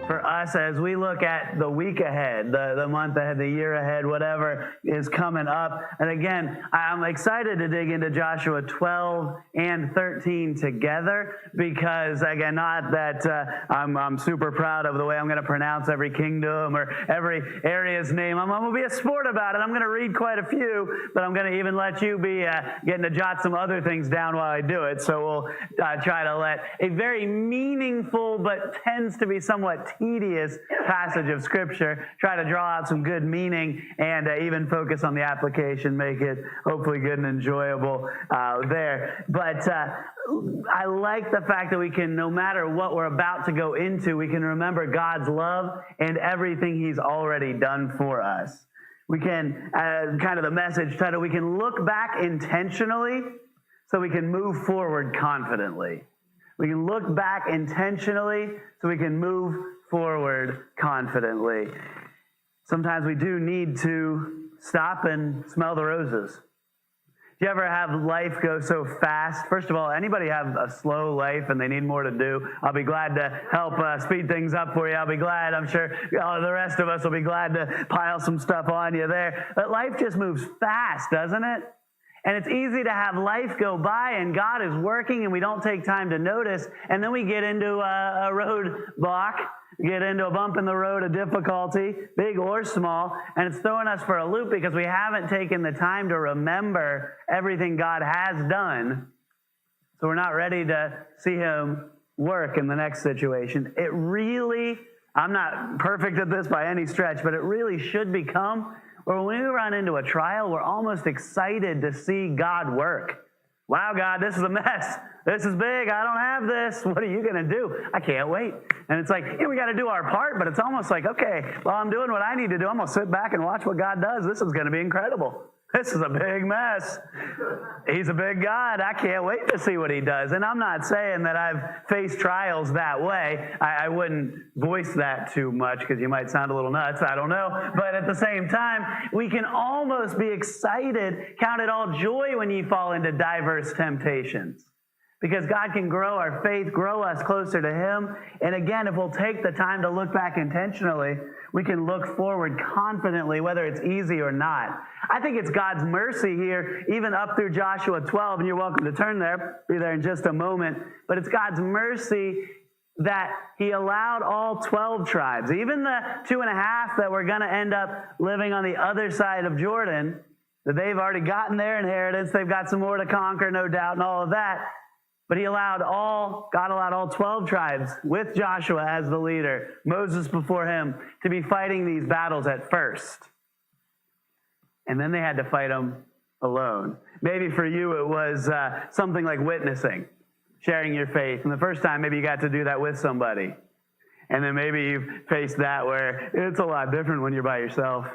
for us as we look at the week ahead, the month ahead, the year ahead, whatever is coming up. And again, I'm excited to dig into Joshua 12 and 13 together because, again, not that I'm super proud of the way I'm going to pronounce every kingdom or every area's name. I'm going to be a sport about it. I'm going to read quite a few, but I'm going to even let you be getting to jot some other things down while I do it. So we'll try to let a very meaningful but tends to be somewhat tedious passage of Scripture try to draw out some good meaning and even focus on the application, make it hopefully good and enjoyable there. But I like the fact that we can, no matter what we're about to go into, we can remember God's love and everything He's already done for us. We can, kind of the message title, we can look back intentionally so we can move forward confidently. We can look back intentionally so we can move forward confidently. Sometimes we do need to stop and smell the roses. Do you ever have life go so fast? First of all, anybody have a slow life and they need more to do? I'll be glad to help speed things up for you. I'll be glad. I'm sure the rest of us will be glad to pile some stuff on you there. But life just moves fast, doesn't it? And it's easy to have life go by and God is working and we don't take time to notice. And then we get into a roadblock, get into a bump in the road, a difficulty, big or small, and it's throwing us for a loop because we haven't taken the time to remember everything God has done. So we're not ready to see Him work in the next situation. It really, I'm not perfect at this by any stretch, but it really should become or when we run into a trial, we're almost excited to see God work. Wow, God, this is a mess. This is big. I don't have this. What are you going to do? I can't wait. And it's like, we got to do our part, but it's almost like, okay, well, I'm doing what I need to do. I'm going to sit back and watch what God does. This is going to be incredible. This is a big mess. He's a big God. I can't wait to see what He does. And I'm not saying that I've faced trials that way. I wouldn't voice that too much because you might sound a little nuts. I don't know. But at the same time, we can almost be excited, count it all joy when you fall into diverse temptations. Because God can grow our faith, grow us closer to Him. And again, if we'll take the time to look back intentionally, we can look forward confidently, whether it's easy or not. I think it's God's mercy here, even up through Joshua 12, and you're welcome to turn there, be there in just a moment. But it's God's mercy that He allowed all 12 tribes, even the 2.5 that were going to end up living on the other side of Jordan, that they've already gotten their inheritance, they've got some more to conquer, no doubt, and all of that. But God allowed all 12 tribes with Joshua as the leader, Moses before him, to be fighting these battles at first. And then they had to fight them alone. Maybe for you it was something like witnessing, sharing your faith. And the first time maybe you got to do that with somebody. And then maybe you've faced that where it's a lot different when you're by yourself.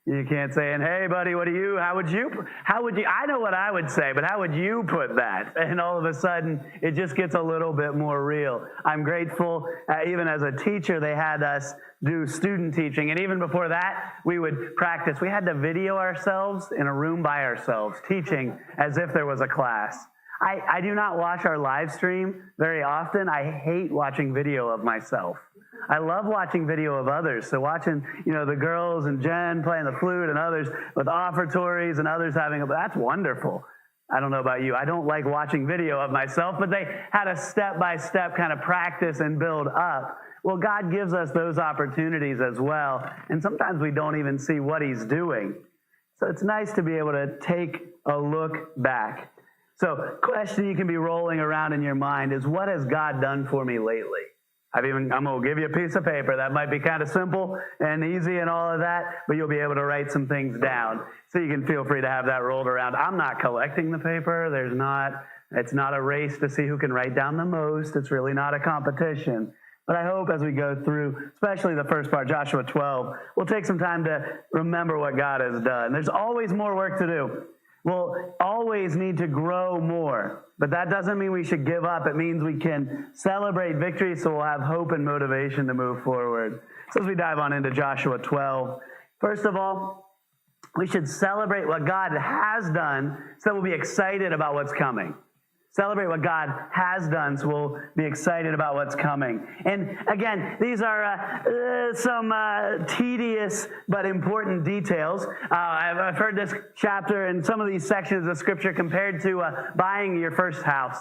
You can't say, hey, buddy, how would you, I know what I would say, but how would you put that? And all of a sudden, it just gets a little bit more real. I'm grateful, even as a teacher, they had us do student teaching. And even before that, we would practice. We had to video ourselves in a room by ourselves, teaching as if there was a class. I do not watch our live stream very often. I hate watching video of myself. I love watching video of others. So watching, the girls and Jen playing the flute and others with offertories and others that's wonderful. I don't know about you. I don't like watching video of myself, but they had a step-by-step kind of practice and build up. Well, God gives us those opportunities as well. And sometimes we don't even see what He's doing. So it's nice to be able to take a look back. So question you can be rolling around in your mind is, what has God done for me lately? I'm going to give you a piece of paper. That might be kind of simple and easy and all of that, but you'll be able to write some things down. So you can feel free to have that rolled around. I'm not collecting the paper. It's not a race to see who can write down the most. It's really not a competition. But I hope as we go through, especially the first part, Joshua 12, we'll take some time to remember what God has done. There's always more work to do. We'll always need to grow more. But that doesn't mean we should give up. It means we can celebrate victory so we'll have hope and motivation to move forward. So as we dive on into Joshua 12, first of all, we should celebrate what God has done so we'll be excited about what's coming. Celebrate what God has done, so we'll be excited about what's coming. And again, these are some tedious but important details. I've heard this chapter and some of these sections of Scripture compared to buying your first house,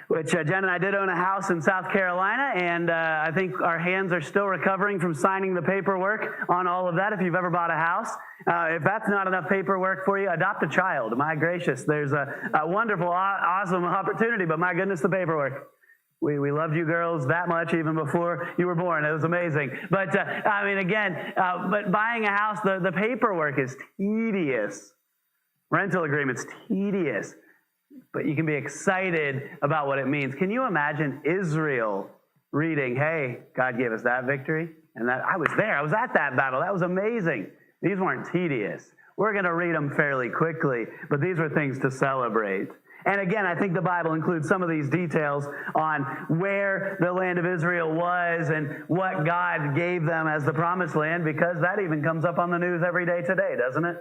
which Jen and I did own a house in South Carolina, and I think our hands are still recovering from signing the paperwork on all of that. If you've ever bought a house, if that's not enough paperwork for you, adopt a child. My gracious, there's a wonderful, awesome opportunity, but my goodness, the paperwork. We loved you girls that much even before you were born. It was amazing. But, but buying a house, the paperwork is tedious. Rental agreements, tedious. But you can be excited about what it means. Can you imagine Israel reading, hey, God gave us that victory? And that I was there. I was at that battle. That was amazing. These weren't tedious. We're going to read them fairly quickly, but these were things to celebrate. And again, I think the Bible includes some of these details on where the land of Israel was and what God gave them as the promised land, because that even comes up on the news every day today, doesn't it?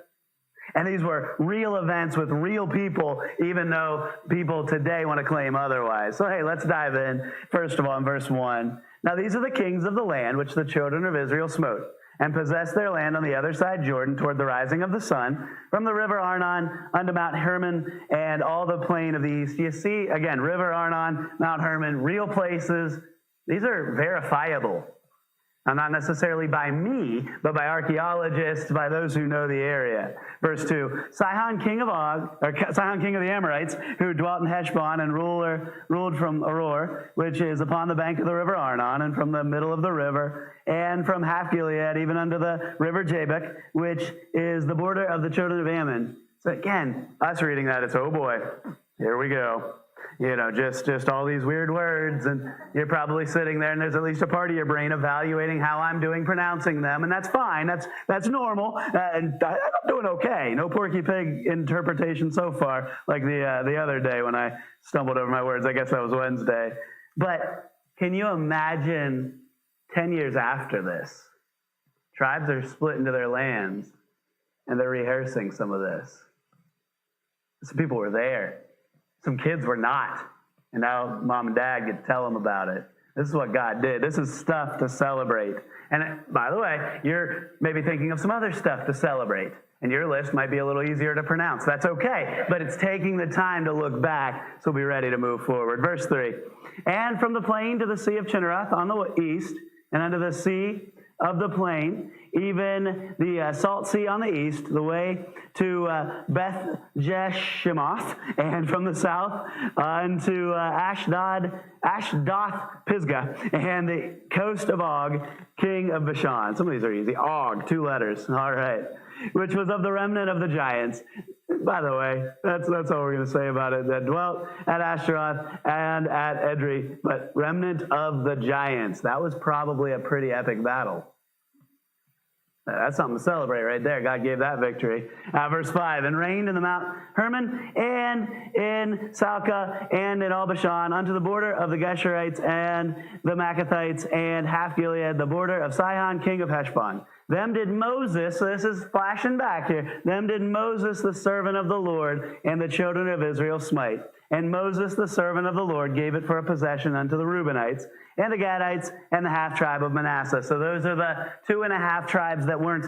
And these were real events with real people, even though people today want to claim otherwise. So, hey, let's dive in. First of all, in verse 1. Now, these are the kings of the land which the children of Israel smote, and possessed their land on the other side Jordan toward the rising of the sun, from the river Arnon unto Mount Hermon and all the plain of the east. You see, again, river Arnon, Mount Hermon, real places. These are verifiable. Now, not necessarily by me, but by archaeologists, by those who know the area. Verse 2, Sihon king of the Amorites, who dwelt in Heshbon and ruled from Aroer, which is upon the bank of the river Arnon, and from the middle of the river, and from half Gilead, even unto the river Jabbok, which is the border of the children of Ammon. So again, us reading that, it's, oh boy, here we go. You know, just all these weird words, and you're probably sitting there, and there's at least a part of your brain evaluating how I'm doing pronouncing them, and that's fine. That's normal, and I'm doing okay. No Porky Pig interpretation so far, like the other day when I stumbled over my words. I guess that was Wednesday. But can you imagine 10 years after this? Tribes are split into their lands, and they're rehearsing some of this. Some people were there. Some kids were not. And now mom and dad get to tell them about it. This is what God did. This is stuff to celebrate. And by the way, you're maybe thinking of some other stuff to celebrate. And your list might be a little easier to pronounce. That's okay. But it's taking the time to look back, so be ready to move forward. Verse 3. And from the plain to the sea of Chinneroth on the east, and unto the sea of the plain, even the salt sea on the east, the way to Beth Jeshimoth, and from the south unto Ashdoth Pisgah, and the coast of Og, king of Bashan. Some of these are easy. Og, 2 letters. All right. Which was of the remnant of the giants. By the way, that's all we're going to say about it. That dwelt at Ashtaroth and at Edrei, but remnant of the giants. That was probably a pretty epic battle. That's something to celebrate right there. God gave that victory. Verse 5, and reigned in the Mount Hermon, and in Salcah, and in all Bashan, unto the border of the Geshurites, and the Maccathites, and half Gilead, the border of Sihon, king of Heshbon. Them did Moses, so this is flashing back here, them did Moses, the servant of the Lord, and the children of Israel smite. And Moses, the servant of the Lord, gave it for a possession unto the Reubenites, and the Gadites, and the half tribe of Manasseh. So those are the 2.5 tribes that weren't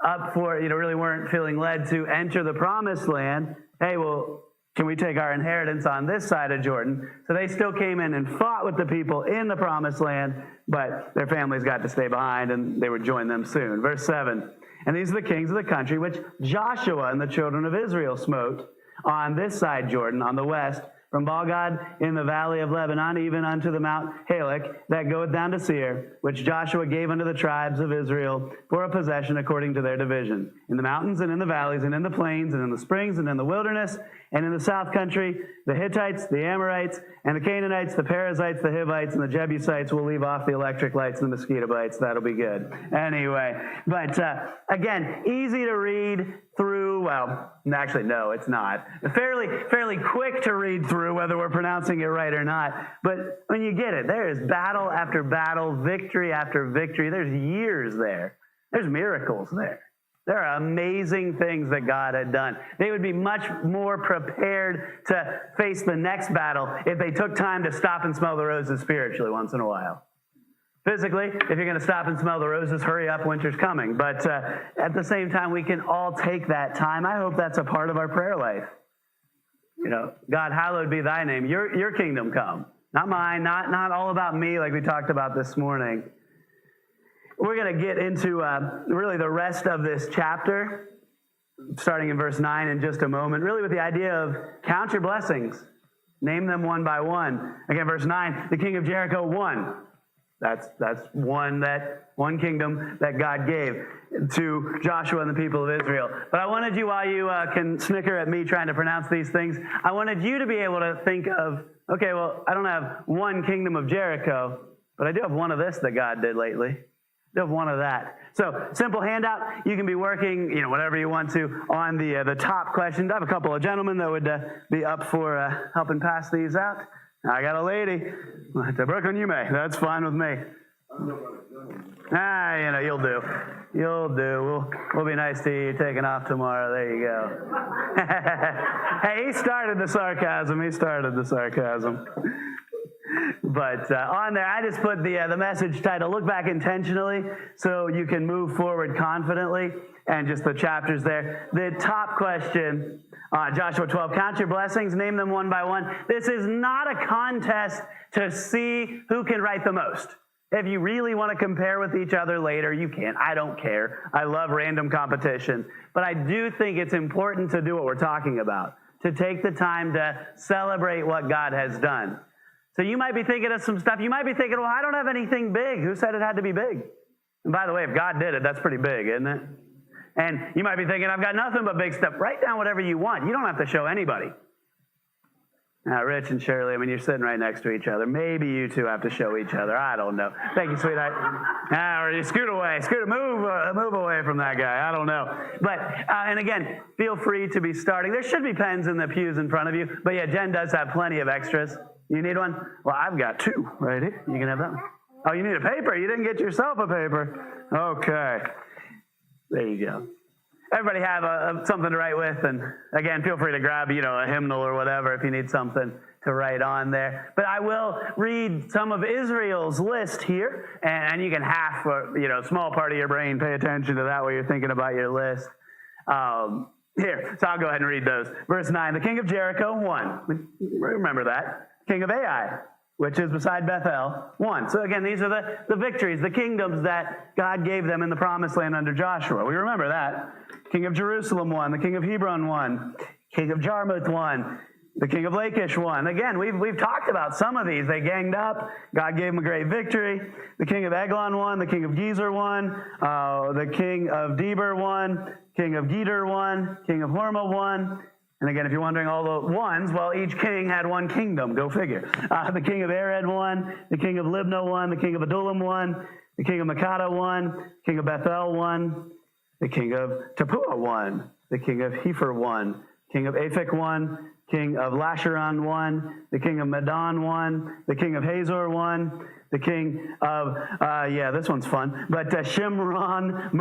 up for, really weren't feeling led to enter the promised land. Hey, well, can we take our inheritance on this side of Jordan? So they still came in and fought with the people in the promised land, but their families got to stay behind, and they would join them soon. Verse 7, and these are the kings of the country which Joshua and the children of Israel smote on this side Jordan, on the west, from Balgad in the valley of Lebanon, even unto the Mount Halak, that goeth down to Seir, which Joshua gave unto the tribes of Israel for a possession according to their division. In the mountains and in the valleys and in the plains and in the springs and in the wilderness and in the south country, the Hittites, the Amorites, and the Canaanites, the Perizzites, the Hivites, and the Jebusites. We'll leave off the electric lights and the mosquito bites. That'll be good. Anyway, but again, easy to read through. Well, actually, no, it's not. Fairly quick to read through, whether we're pronouncing it right or not. But when you get it, there is battle after battle, victory after victory. There's years there. There's miracles there. There are amazing things that God had done. They would be much more prepared to face the next battle if they took time to stop and smell the roses spiritually once in a while. Physically, if you're going to stop and smell the roses, hurry up, winter's coming. But at the same time, we can all take that time. I hope that's a part of our prayer life. You know, God, hallowed be thy name. Your kingdom come. Not mine, not all about me like we talked about this morning. We're going to get into really the rest of this chapter, starting in verse 9 in just a moment, really with the idea of count your blessings. Name them one by one. Again, verse 9, the king of Jericho won. That's one kingdom that God gave to Joshua and the people of Israel. But I wanted you, while you can snicker at me trying to pronounce these things, I wanted you to be able to think of, okay, well, I don't have one kingdom of Jericho, but I do have one of this that God did lately. I do have one of that. So, simple handout. You can be working, whatever you want to on the top questions. I have a couple of gentlemen that would be up for helping pass these out. I got a lady. To Brooklyn, you may. That's fine with me. You'll do. You'll do. We'll be nice to you. You're taking off tomorrow. There you go. Hey, he started the sarcasm. But on there, I just put the message title, Look Back Intentionally, so you can move forward confidently, and just the chapters there. The top question, Joshua 12, count your blessings, name them one by one. This is not a contest to see who can write the most. If you really want to compare with each other later, you can. I don't care. I love random competition. But I do think it's important to do what we're talking about, to take the time to celebrate what God has done. So you might be thinking of some stuff. You might be thinking, well, I don't have anything big. Who said it had to be big? And by the way, if God did it, that's pretty big, isn't it? And you might be thinking, I've got nothing but big stuff. Write down whatever you want. You don't have to show anybody. Now, Rich and Shirley, you're sitting right next to each other. Maybe you two have to show each other. I don't know. Thank you, sweetheart. Or you scoot away. Move away from that guy. I don't know. But, and again, feel free to be starting. There should be pens in the pews in front of you. But yeah, Jen does have plenty of extras. You need one? Well, I've got two right here. You can have that one. Oh, you need a paper. You didn't get yourself a paper. Okay. There you go. Everybody have something to write with. And again, feel free to grab, a hymnal or whatever if you need something to write on there. But I will read some of Israel's list here. And you can half, small part of your brain, pay attention to that while you're thinking about your list. Here, so I'll go ahead and read those. Verse 9, the king of Jericho won. Remember that. King of Ai, which is beside Bethel, won. So again, these are the victories, the kingdoms that God gave them in the promised land under Joshua. We remember that. King of Jerusalem won. The king of Hebron won. King of Jarmuth won. The king of Lachish won. Again, we've talked about some of these. They ganged up. God gave them a great victory. The king of Eglon won. The king of Gezer won. The king of Deber won. King of Geder won. King of Hormah won. And again, if you're wondering all the ones, well, each king had one kingdom. Go figure. The king of Arad won. The king of Libnah won. The king of Adullam won. The king of Makkedah won. King of Bethel won. The king of Tappuah won. The king of Hepher won. King of Aphek won. King of Lasharon won. The king of Medan won. The king of Hazor won. The king of, this one's fun, but Shimron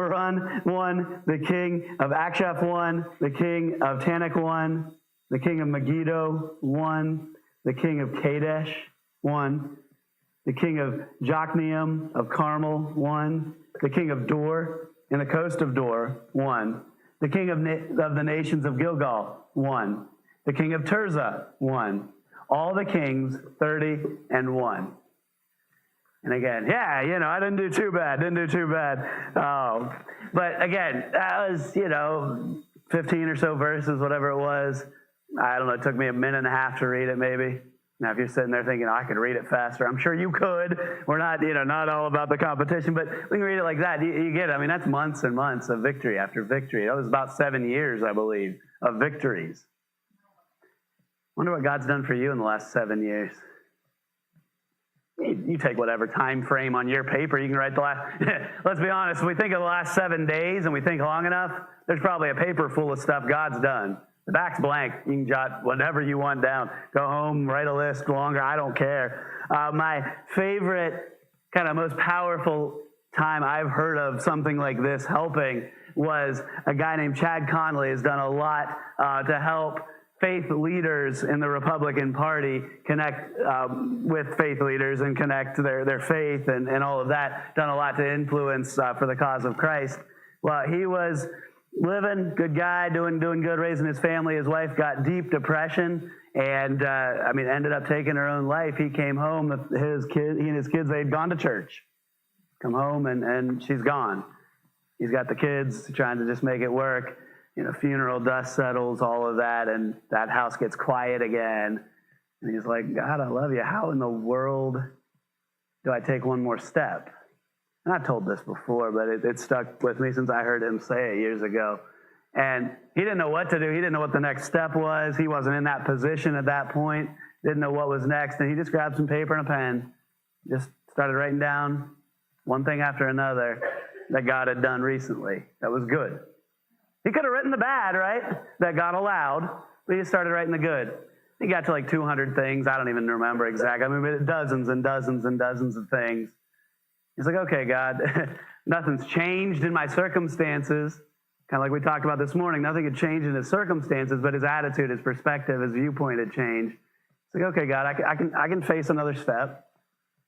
won. The king of Akshaph won. The king of Tanakh won. The king of Megiddo won. The king of Kadesh won. The king of Jokneam of Carmel won. The king of Dor and the coast of Dor won. The king of the nations of Gilgal won. The king of Tirzah won. All the kings, 30-1. And again, I didn't do too bad. But again, that was, 15 or so verses, whatever it was. I don't know, it took me a minute and a half to read it maybe. Now, if you're sitting there thinking, I could read it faster, I'm sure you could. We're not, not all about the competition, but we can read it like that. You get it. I mean, that's months and months of victory after victory. That was about 7 years, I believe, of victories. Wonder what God's done for you in the last 7 years. You take whatever time frame on your paper, you can write the last, let's be honest, if we think of the last 7 days and we think long enough, there's probably a paper full of stuff God's done. The back's blank. You can jot whatever you want down. Go home, write a list longer, I don't care. My favorite, kind of most powerful time I've heard of something like this helping was a guy named Chad Conley has done a lot to help faith leaders in the Republican Party connect with faith leaders and connect their faith and all of that. Done a lot to influence for the cause of Christ. Well, he was living, good guy, doing good, raising his family. His wife got deep depression and, ended up taking her own life. He came home, he and his kids, they had gone to church. Come home and she's gone. He's got the kids trying to just make it work. Funeral dust settles, all of that, and that house gets quiet again. And he's like, God, I love you. How in the world do I take one more step? And I've told this before, but it stuck with me since I heard him say it years ago. And he didn't know what to do. He didn't know what the next step was. He wasn't in that position at that point. Didn't know what was next. And he just grabbed some paper and a pen, just started writing down one thing after another that God had done recently that was good. He could have written the bad, right, that God allowed, but he started writing the good. He got to like 200 things. I don't even remember exactly. Dozens and dozens and dozens of things. He's like, okay, God, nothing's changed in my circumstances. Kind of like we talked about this morning. Nothing had changed in his circumstances, but his attitude, his perspective, his viewpoint had changed. He's like, okay, God, I can face another step.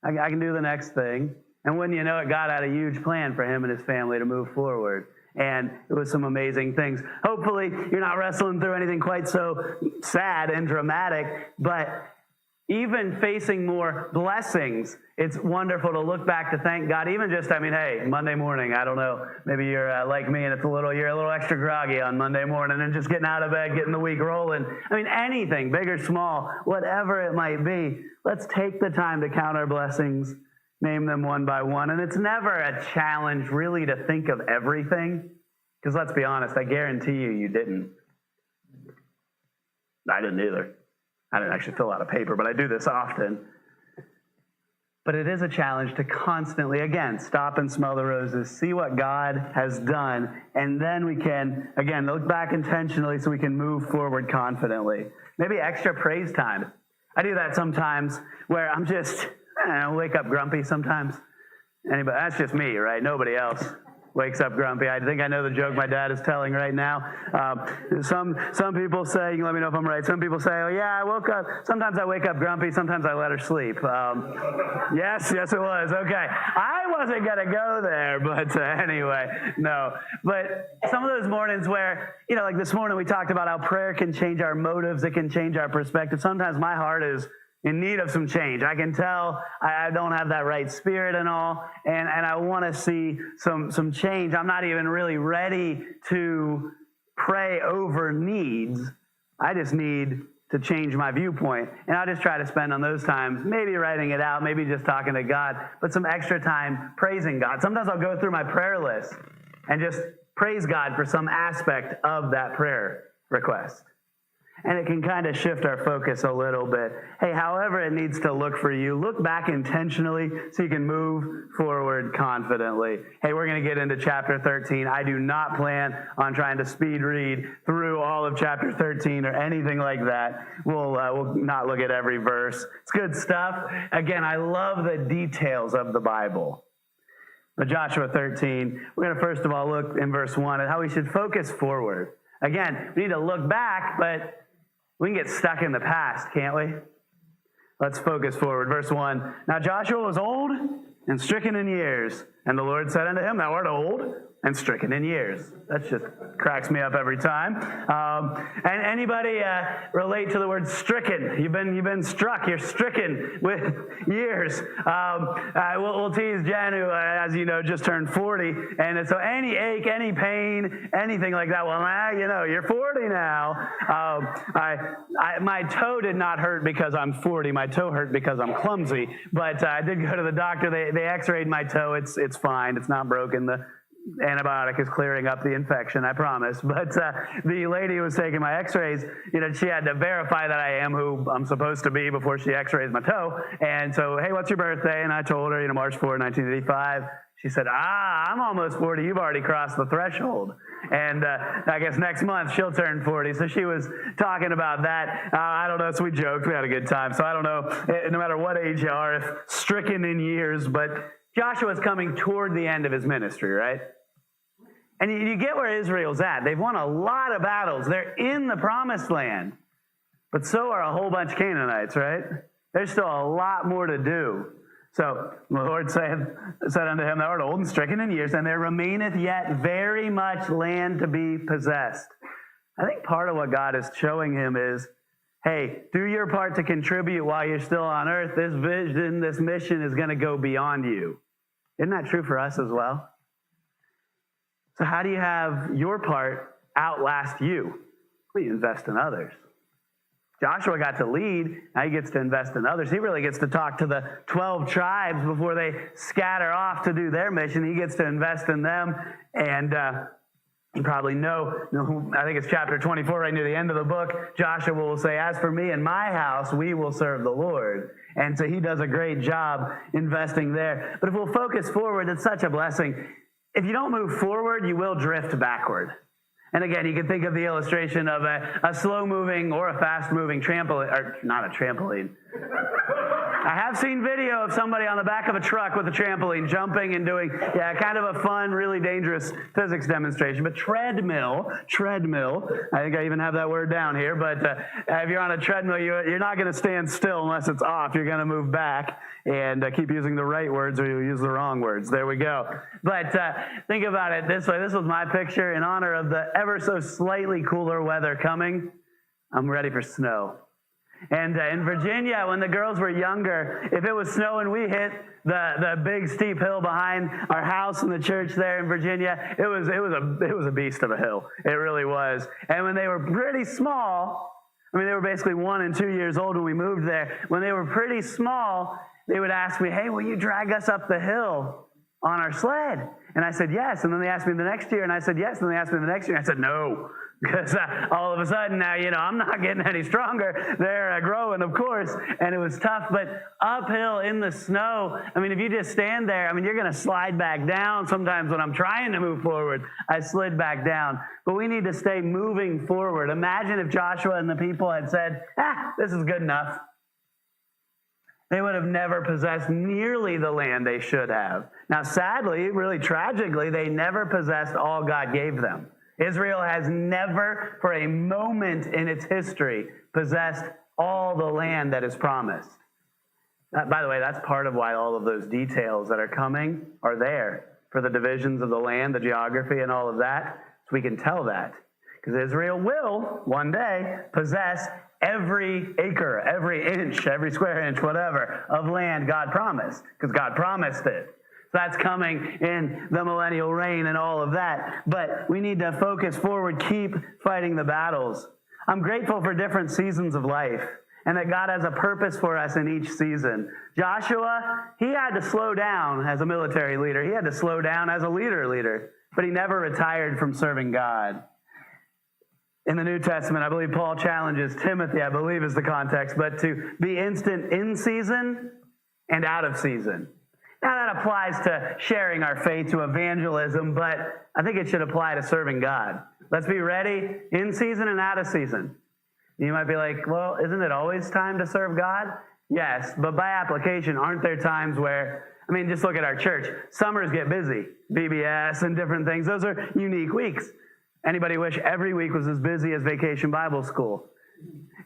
I can do the next thing. And when you know it, God had a huge plan for him and his family to move forward. And it was some amazing things. Hopefully, you're not wrestling through anything quite so sad and dramatic, but even facing more blessings, it's wonderful to look back to thank God. Even just, hey, Monday morning, I don't know, maybe you're like me and you're a little extra groggy on Monday morning and just getting out of bed, getting the week rolling. Anything, big or small, whatever it might be, let's take the time to count our blessings, name them one by one. And it's never a challenge really to think of everything, because let's be honest, I guarantee you didn't. I didn't either. I didn't actually fill out a paper, but I do this often. But it is a challenge to constantly, again, stop and smell the roses, see what God has done, and then we can, again, look back intentionally so we can move forward confidently. Maybe extra praise time. I do that sometimes where I'm just, I wake up grumpy sometimes. That's just me, right? Nobody else wakes up grumpy. I think I know the joke my dad is telling right now. Some people say, you can let me know if I'm right. Some people say, oh yeah, I woke up. Sometimes I wake up grumpy. Sometimes I let her sleep. Yes, it was. Okay. I wasn't going to go there, but anyway, no. But some of those mornings where, like this morning we talked about how prayer can change our motives. It can change our perspective. Sometimes my heart is in need of some change. I can tell I don't have that right spirit and all, and I want to see some change. I'm not even really ready to pray over needs. I just need to change my viewpoint. And I'll just try to spend on those times, maybe writing it out, maybe just talking to God, but some extra time praising God. Sometimes I'll go through my prayer list and just praise God for some aspect of that prayer request. And it can kind of shift our focus a little bit. Hey, however it needs to look for you, look back intentionally so you can move forward confidently. Hey, we're going to get into chapter 13. I do not plan on trying to speed read through all of chapter 13 or anything like that. We'll not look at every verse. It's good stuff. Again, I love the details of the Bible. But Joshua 13, we're going to first of all look in verse 1 at how we should focus forward. Again, we need to look back, but we can get stuck in the past, can't we? Let's focus forward. Verse 1. Now Joshua was old and stricken in years, and the Lord said unto him, Thou art old and stricken in years. That just cracks me up every time. And anybody relate to the word stricken? You've been struck. You're stricken with years. We'll tease Jen, who, as you know, just turned 40. And so any ache, any pain, anything like that, well, you're 40 now. My toe did not hurt because I'm 40. My toe hurt because I'm clumsy. But I did go to the doctor. They x-rayed my toe. It's fine. It's not broken. The antibiotic is clearing up the infection, I promise. But the lady who was taking my x-rays, she had to verify that I am who I'm supposed to be before she x-rays my toe. And so, hey, what's your birthday? And I told her, March 4, 1985. She said, I'm almost 40. You've already crossed the threshold. And I guess next month she'll turn 40. So she was talking about that. I don't know. So we joked. We had a good time. So I don't know, no matter what age you are, if stricken in years. But Joshua's coming toward the end of his ministry, right? And you get where Israel's at. They've won a lot of battles. They're in the promised land. But so are a whole bunch of Canaanites, right? There's still a lot more to do. So the Lord said unto him, thou art old and stricken in years, and there remaineth yet very much land to be possessed. I think part of what God is showing him is, hey, do your part to contribute while you're still on earth. This vision, this mission is going to go beyond you. Isn't that true for us as well? So how do you have your part outlast you? Well, you invest in others. Joshua got to lead. Now he gets to invest in others. He really gets to talk to the 12 tribes before they scatter off to do their mission. He gets to invest in them. And you probably know, I think it's chapter 24, right near the end of the book, Joshua will say, as for me and my house, we will serve the Lord. And so he does a great job investing there. But if we'll focus forward, it's such a blessing. If you don't move forward, you will drift backward. And again, you can think of the illustration of a slow-moving or a fast-moving trampoline, or not a trampoline. I have seen video of somebody on the back of a truck with a trampoline jumping and doing, kind of a fun, really dangerous physics demonstration. But treadmill, I think I even have that word down here, but if you're on a treadmill, you're not going to stand still unless it's off. You're going to move back and keep using the right words or you'll use the wrong words. There we go. But think about it this way. This was my picture in honor of the ever so slightly cooler weather coming. I'm ready for snow. And in Virginia, when the girls were younger, if it was snowing, we hit the big steep hill behind our house and the church there in Virginia. It was a beast of a hill. It really was. And when they were pretty small, I mean, they were basically 1 and 2 years old when we moved there. When they were pretty small, they would ask me, hey, will you drag us up the hill on our sled? And I said, yes. And then they asked me the next year, and I said, yes. And then they asked me the next year, and I said, no. Because all of a sudden now, I'm not getting any stronger. They're growing, of course, and it was tough. But uphill in the snow, I mean, if you just stand there, I mean, you're going to slide back down. Sometimes when I'm trying to move forward, I slid back down. But we need to stay moving forward. Imagine if Joshua and the people had said, this is good enough. They would have never possessed nearly the land they should have. Now, sadly, really tragically, they never possessed all God gave them. Israel has never, for a moment in its history, possessed all the land that is promised. By the way, that's part of why all of those details that are coming are there for the divisions of the land, the geography, and all of that, so we can tell that. Because Israel will, one day, possess every acre, every inch, every square inch, whatever, of land God promised, because God promised it. So that's coming in the millennial reign and all of that. But we need to focus forward, keep fighting the battles. I'm grateful for different seasons of life and that God has a purpose for us in each season. Joshua, he had to slow down as a military leader. He had to slow down as a leader, but he never retired from serving God. In the New Testament, I believe Paul challenges Timothy, I believe is the context, but to be instant in season and out of season. Now that applies to sharing our faith, to evangelism, but I think it should apply to serving God. Let's be ready in season and out of season. You might be like, well, isn't it always time to serve God? Yes, but by application, aren't there times where, I mean, just look at our church. Summers get busy, VBS and different things. Those are unique weeks. Anybody wish every week was as busy as Vacation Bible School?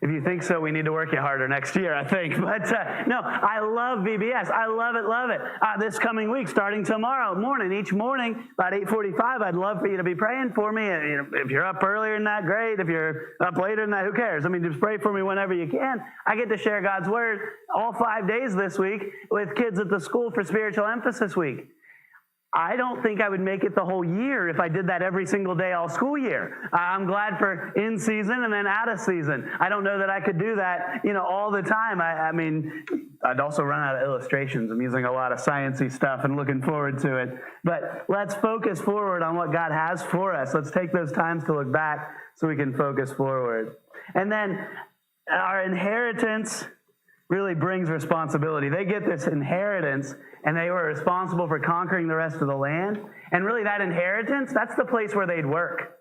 If you think so, we need to work you harder next year, I think. But no, I love VBS. I love it. This coming week, starting tomorrow morning, each morning, about 8:45, I'd love for you to be praying for me. And, if you're up earlier than that, great. If you're up later than that, who cares? I mean, just pray for me whenever you can. I get to share God's Word all 5 days this week with kids at the school for Spiritual Emphasis Week. I don't think I would make it the whole year if I did that every single day all school year. I'm glad for in season and then out of season. I don't know that I could do that, all the time. I mean, I'd also run out of illustrations. I'm using a lot of sciencey stuff and looking forward to it. But let's focus forward on what God has for us. Let's take those times to look back so we can focus forward. And then our inheritance really brings responsibility. They get this inheritance, and they were responsible for conquering the rest of the land. And really that inheritance, that's the place where they'd work.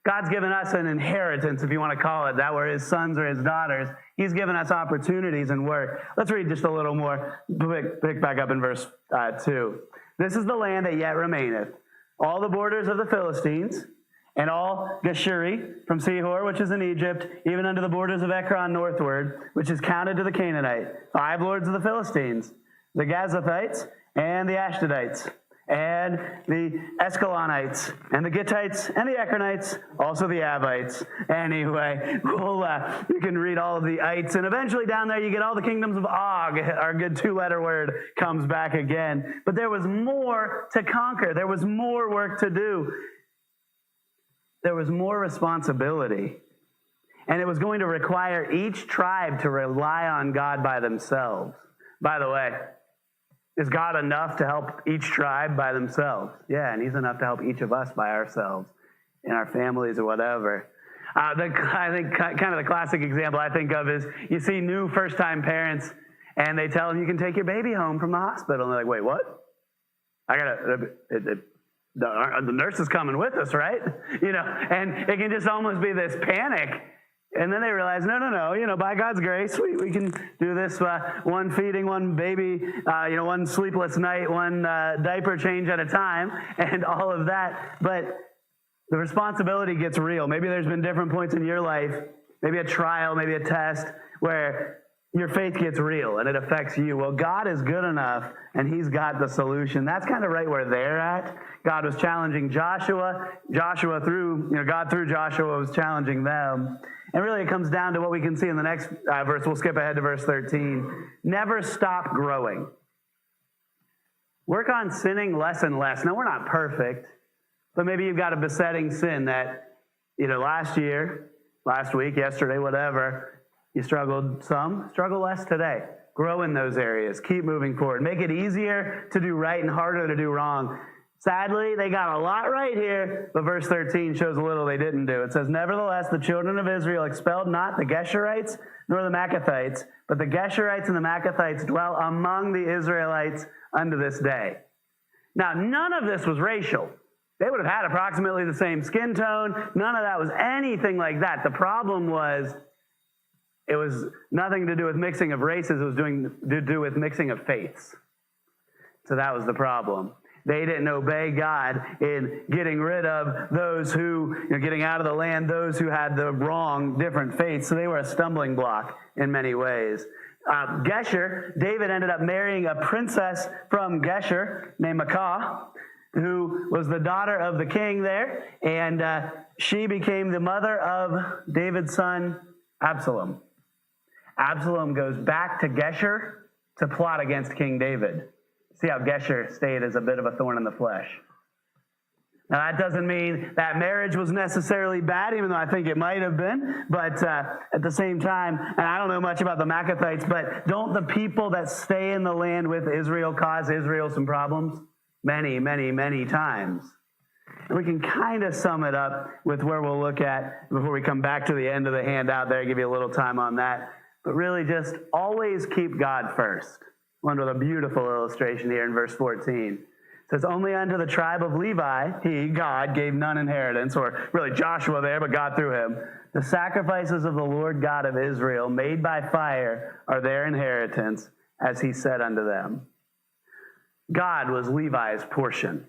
God's given us an inheritance, if you want to call it that. We're his sons or his daughters. He's given us opportunities and work. Let's read just a little more. Pick back up in verse 2. This is the land that yet remaineth, all the borders of the Philistines, and all Geshuri from Sihor, which is in Egypt, even unto the borders of Ekron northward, which is counted to the Canaanite, 5 lords of the Philistines, the Gazathites, and the Ashdodites, and the Escalonites, and the Gittites, and the Ekronites, also the Avites. Anyway, you can read all of the ites, and eventually down there you get all the kingdoms of Og. Our good 2-letter word comes back again. But there was more to conquer. There was more work to do. There was more responsibility. And it was going to require each tribe to rely on God by themselves. By the way, is God enough to help each tribe by themselves? Yeah, and he's enough to help each of us by ourselves in our families or whatever. I think kind of the classic example I think of is you see new first-time parents and they tell them you can take your baby home from the hospital. And they're like, wait, what? The nurse is coming with us, right? And it can just almost be this panic. And then they realize, no, by God's grace, we can do this one feeding, one baby, one sleepless night, one diaper change at a time, and all of that. But the responsibility gets real. Maybe there's been different points in your life, maybe a trial, maybe a test, where your faith gets real and it affects you. Well, God is good enough and he's got the solution. That's kind of right where they're at. God was challenging Joshua. God through Joshua was challenging them. And really it comes down to what we can see in the next verse. We'll skip ahead to verse 13. Never stop growing. Work on sinning less and less. Now, we're not perfect, but maybe you've got a besetting sin that, last year, last week, yesterday, whatever, you struggled some, struggle less today. Grow in those areas. Keep moving forward. Make it easier to do right and harder to do wrong. Sadly, they got a lot right here, but verse 13 shows a little they didn't do. It says, nevertheless, the children of Israel expelled not the Geshurites nor the Maccathites, but the Geshurites and the Maccathites dwell among the Israelites unto this day. Now, none of this was racial. They would have had approximately the same skin tone. None of that was anything like that. The problem was, it was nothing to do with mixing of races. It was to do with mixing of faiths. So that was the problem. They didn't obey God in getting rid of those who, getting out of the land, those who had the wrong, different faiths. So they were a stumbling block in many ways. Geshur, David ended up marrying a princess from Geshur named Maacah, who was the daughter of the king there. And she became the mother of David's son, Absalom. Absalom goes back to Geshur to plot against King David. See how Geshur stayed as a bit of a thorn in the flesh. Now, that doesn't mean that marriage was necessarily bad, even though I think it might have been. But at the same time, and I don't know much about the Maccathites, but don't the people that stay in the land with Israel cause Israel some problems? Many, many, many times. And we can kind of sum it up with where we'll look at before we come back to the end of the handout there, give you a little time on that. But really just always keep God first. One with a beautiful illustration here in verse 14. It says, only unto the tribe of Levi, he, God, gave none inheritance, or really Joshua there, but God through him. The sacrifices of the Lord God of Israel, made by fire, are their inheritance, as he said unto them. God was Levi's portion.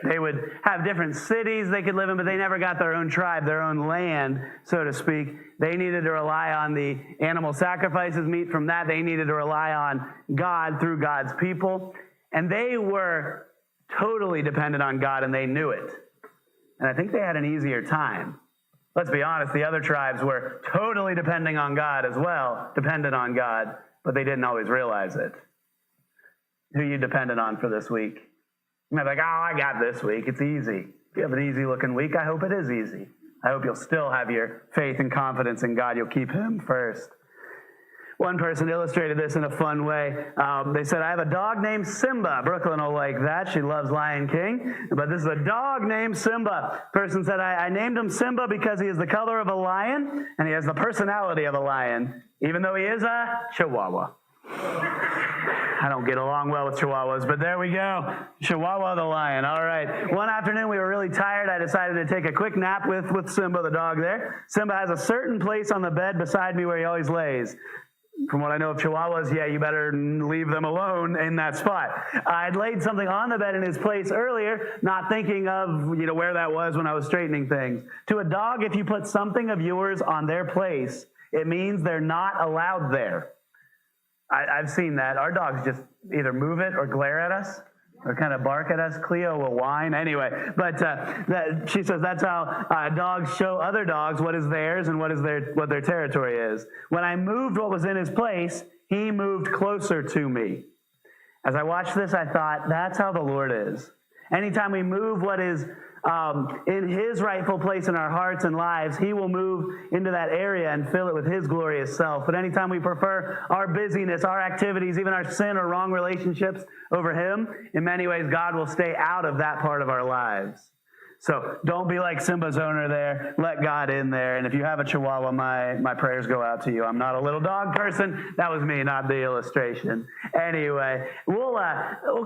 They would have different cities they could live in, but they never got their own tribe, their own land, so to speak. They needed to rely on the animal sacrifices, meat from that. They needed to rely on God through God's people. And they were totally dependent on God, and they knew it. And I think they had an easier time. Let's be honest, the other tribes were totally depending on God as well, dependent on God, but they didn't always realize it. Who are you dependent on for this week? You might be like, I got this week. It's easy. If you have an easy-looking week, I hope it is easy. I hope you'll still have your faith and confidence in God. You'll keep him first. One person illustrated this in a fun way. They said, I have a dog named Simba. Brooklyn will like that. She loves Lion King. But this is a dog named Simba. Person said, I named him Simba because he is the color of a lion, and he has the personality of a lion, even though he is a Chihuahua. I don't get along well with Chihuahuas, but there we go. Chihuahua the lion. All right. One afternoon, we were really tired. I decided to take a quick nap with Simba, the dog there. Simba has a certain place on the bed beside me where he always lays. From what I know of Chihuahuas, yeah, you better leave them alone in that spot. I'd laid something on the bed in his place earlier, not thinking of, where that was when I was straightening things. To a dog, if you put something of yours on their place, it means they're not allowed there. I've seen that. Our dogs just either move it or glare at us or kind of bark at us. Cleo will whine. Anyway, but she says that's how dogs show other dogs what is theirs and what their territory is. When I moved what was in his place, he moved closer to me. As I watched this, I thought, that's how the Lord is. Anytime we move what is in his rightful place in our hearts and lives, he will move into that area and fill it with his glorious self. But anytime we prefer our busyness, our activities, even our sin or wrong relationships over him, in many ways, God will stay out of that part of our lives. So don't be like Simba's owner there. Let God in there. And if you have a Chihuahua, my prayers go out to you. I'm not a little dog person. That was me, not the illustration. Anyway, we'll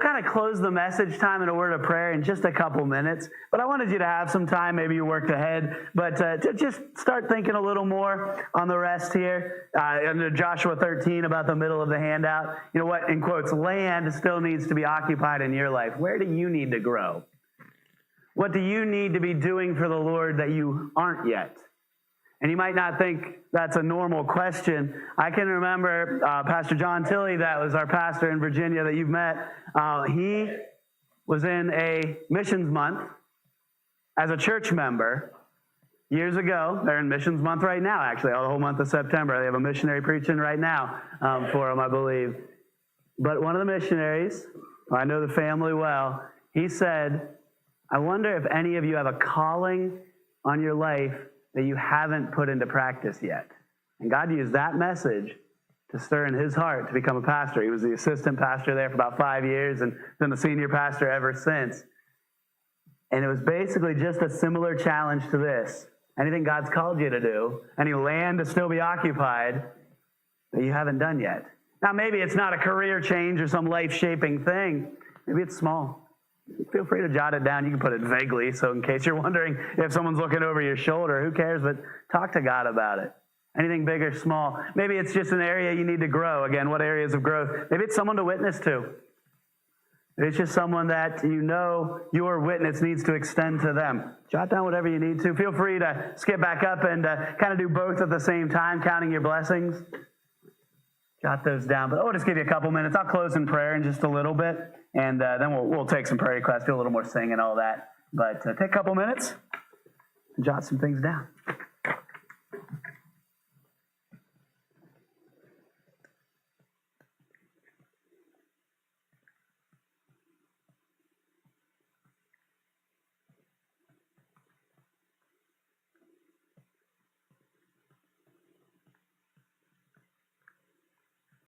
kind of close the message time in a word of prayer in just a couple minutes. But I wanted you to have some time. Maybe you worked ahead. But to just start thinking a little more on the rest here. Under Joshua 13 about the middle of the handout. You know what? In quotes, land still needs to be occupied in your life. Where do you need to grow? What do you need to be doing for the Lord that you aren't yet? And you might not think that's a normal question. I can remember Pastor John Tilley, that was our pastor in Virginia that you've met. He was in a missions month as a church member years ago. They're in missions month right now, actually, the whole month of September. They have a missionary preaching right now for them, I believe. But one of the missionaries, I know the family well, he said, I wonder if any of you have a calling on your life that you haven't put into practice yet. And God used that message to stir in his heart to become a pastor. He was the assistant pastor there for about 5 years and been the senior pastor ever since. And it was basically just a similar challenge to this. Anything God's called you to do, any land to still be occupied that you haven't done yet. Now, maybe it's not a career change or some life-shaping thing. Maybe it's small. Feel free to jot it down. You can put it vaguely, so in case you're wondering if someone's looking over your shoulder, who cares? But talk to God about it. Anything big or small. Maybe it's just an area you need to grow. Again, what areas of growth? Maybe it's someone to witness to. Maybe it's just someone that you know your witness needs to extend to them. Jot down whatever you need to. Feel free to skip back up and kind of do both at the same time, counting your blessings. Jot those down. But I'll just give you a couple minutes. I'll close in prayer in just a little bit. And then we'll take some prayer requests, do a little more singing and all that. But take a couple minutes and jot some things down.